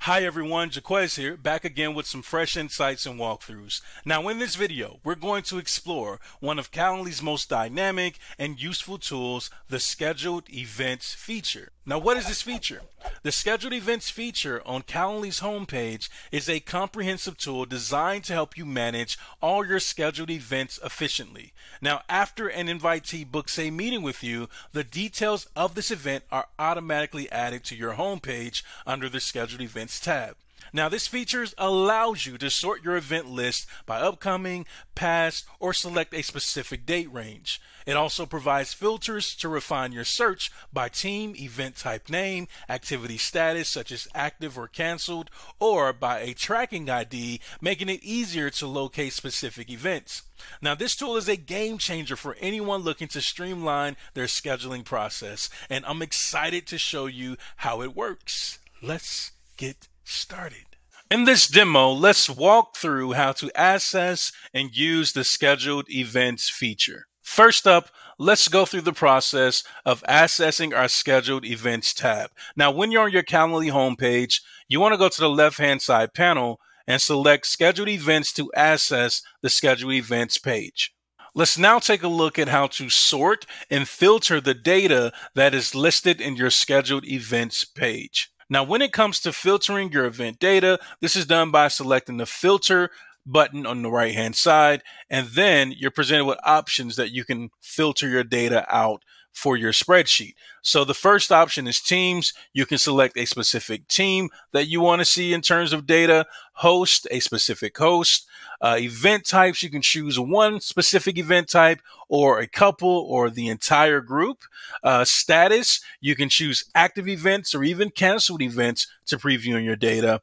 Hi everyone, Jaquez here, back again with some fresh insights and walkthroughs. Now in this video, we're going to explore one of Calendly's most dynamic and useful tools, the Scheduled Events feature. Now what is this feature? The Scheduled Events feature on Calendly's homepage is a comprehensive tool designed to help you manage all your scheduled events efficiently. Now after an invitee books a meeting with you, the details of this event are automatically added to your homepage under the Scheduled Events tab. Now this feature allows you to sort your event list by upcoming, past, or select a specific date range. It also provides filters to refine your search by team, event type name, activity status such as active or canceled, or by a tracking ID, making it easier to locate specific events. Now this tool is a game changer for anyone looking to streamline their scheduling process, and I'm excited to show you how it works. Let's get started. In this demo, let's walk through how to access and use the Scheduled Events feature. First up, let's go through the process of accessing our Scheduled Events tab. Now, when you're on your Calendly homepage, you want to go to the left-hand side panel and select Scheduled Events to access the Scheduled Events page. Let's now take a look at how to sort and filter the data that is listed in your Scheduled Events page. Now, when it comes to filtering your event data, this is done by selecting the filter button on the right hand side, and then you're presented with options that you can filter your data out for your spreadsheet. So the first option is teams. You can select a specific team that you want to see in terms of data, host, a specific host, event types. You can choose one specific event type or a couple or the entire group. Status, you can choose active events or even canceled events to preview in your data.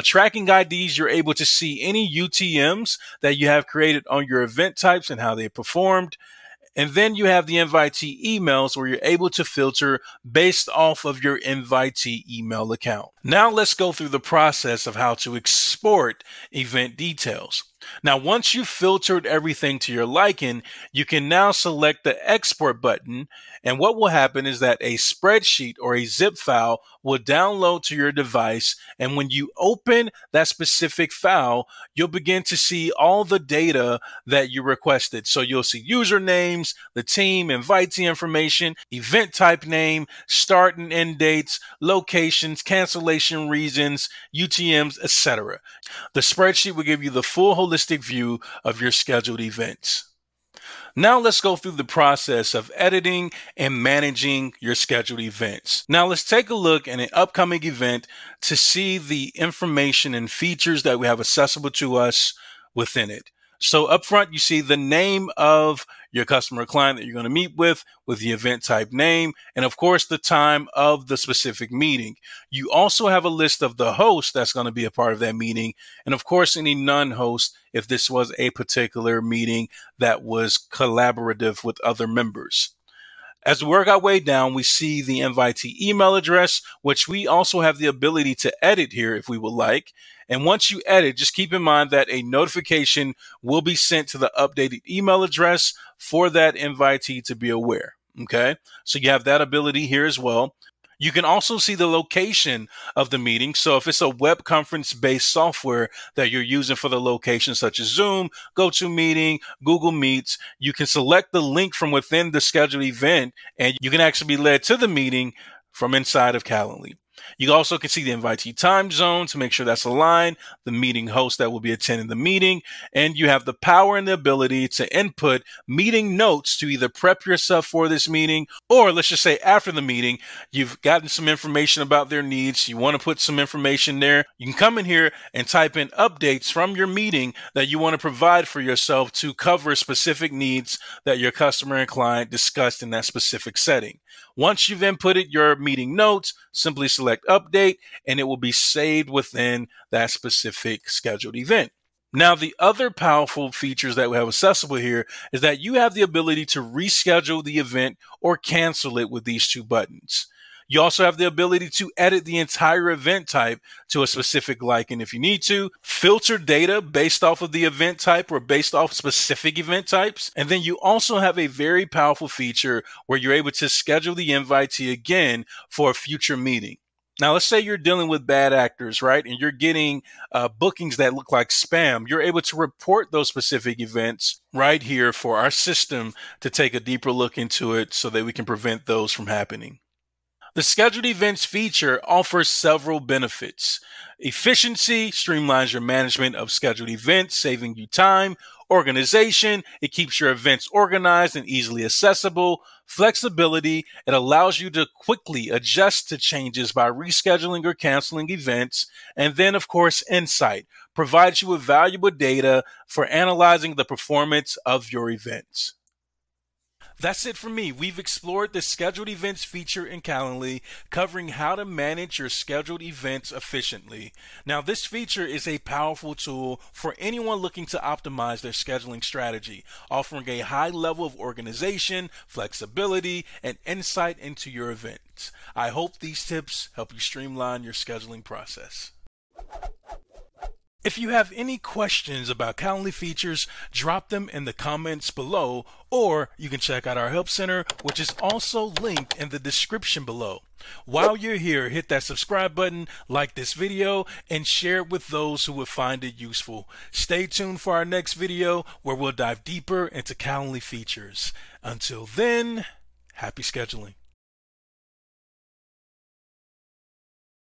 Tracking IDs, you're able to see any UTMs that you have created on your event types and how they performed. And then you have the invitee emails where you're able to filter based off of your invitee email account. Now let's go through the process of how to export event details. Now, once you've filtered everything to your liking, you can now select the export button. And what will happen is that a spreadsheet or a zip file will download to your device. And when you open that specific file, you'll begin to see all the data that you requested. So you'll see usernames, the team, invitee information, event type name, start and end dates, locations, cancellation reasons, UTMs, etc. The spreadsheet will give you the full holistic view of your scheduled events. Now let's go through the process of editing and managing your scheduled events. Now let's take a look at an upcoming event to see the information and features that we have accessible to us within it. So up front, you see the name of your customer or client that you're going to meet with the event type name, and of course the time of the specific meeting. You also have a list of the host that's going to be a part of that meeting, and of course any non-host if this was a particular meeting that was collaborative with other members. As we work our way down, we see the invitee email address, which we also have the ability to edit here if we would like. And once you edit, just keep in mind that a notification will be sent to the updated email address for that invitee to be aware. Okay, so you have that ability here as well. You can also see the location of the meeting. So if it's a web conference based software that you're using for the location, such as Zoom, GoToMeeting, Google Meets, you can select the link from within the scheduled event and you can actually be led to the meeting from inside of Calendly. You also can see the invitee time zone to make sure that's aligned, the meeting host that will be attending the meeting, and you have the power and the ability to input meeting notes to either prep yourself for this meeting, or let's just say after the meeting, you've gotten some information about their needs, you want to put some information there. You can come in here and type in updates from your meeting that you want to provide for yourself to cover specific needs that your customer and client discussed in that specific setting. Once you've inputted your meeting notes, simply select update and it will be saved within that specific scheduled event. Now, the other powerful features that we have accessible here is that you have the ability to reschedule the event or cancel it with these two buttons. You also have the ability to edit the entire event type to a specific liking if you need to, filter data based off of the event type or based off specific event types. And then you also have a very powerful feature where you're able to schedule the invitee again for a future meeting. Now, let's say you're dealing with bad actors, right? And you're getting bookings that look like spam. You're able to report those specific events right here for our system to take a deeper look into it so that we can prevent those from happening. The scheduled events feature offers several benefits. Efficiency streamlines your management of scheduled events, saving you time. Organization, it keeps your events organized and easily accessible. Flexibility, it allows you to quickly adjust to changes by rescheduling or canceling events. And then, of course, insight provides you with valuable data for analyzing the performance of your events. That's it for me. We've explored the scheduled events feature in Calendly, covering how to manage your scheduled events efficiently. Now, this feature is a powerful tool for anyone looking to optimize their scheduling strategy, offering a high level of organization, flexibility, and insight into your events. I hope these tips help you streamline your scheduling process. If you have any questions about Calendly features, drop them in the comments below, or you can check out our Help Center, which is also linked in the description below. While you're here, hit that subscribe button, like this video, and share it with those who would find it useful. Stay tuned for our next video where we'll dive deeper into Calendly features. Until then, happy scheduling.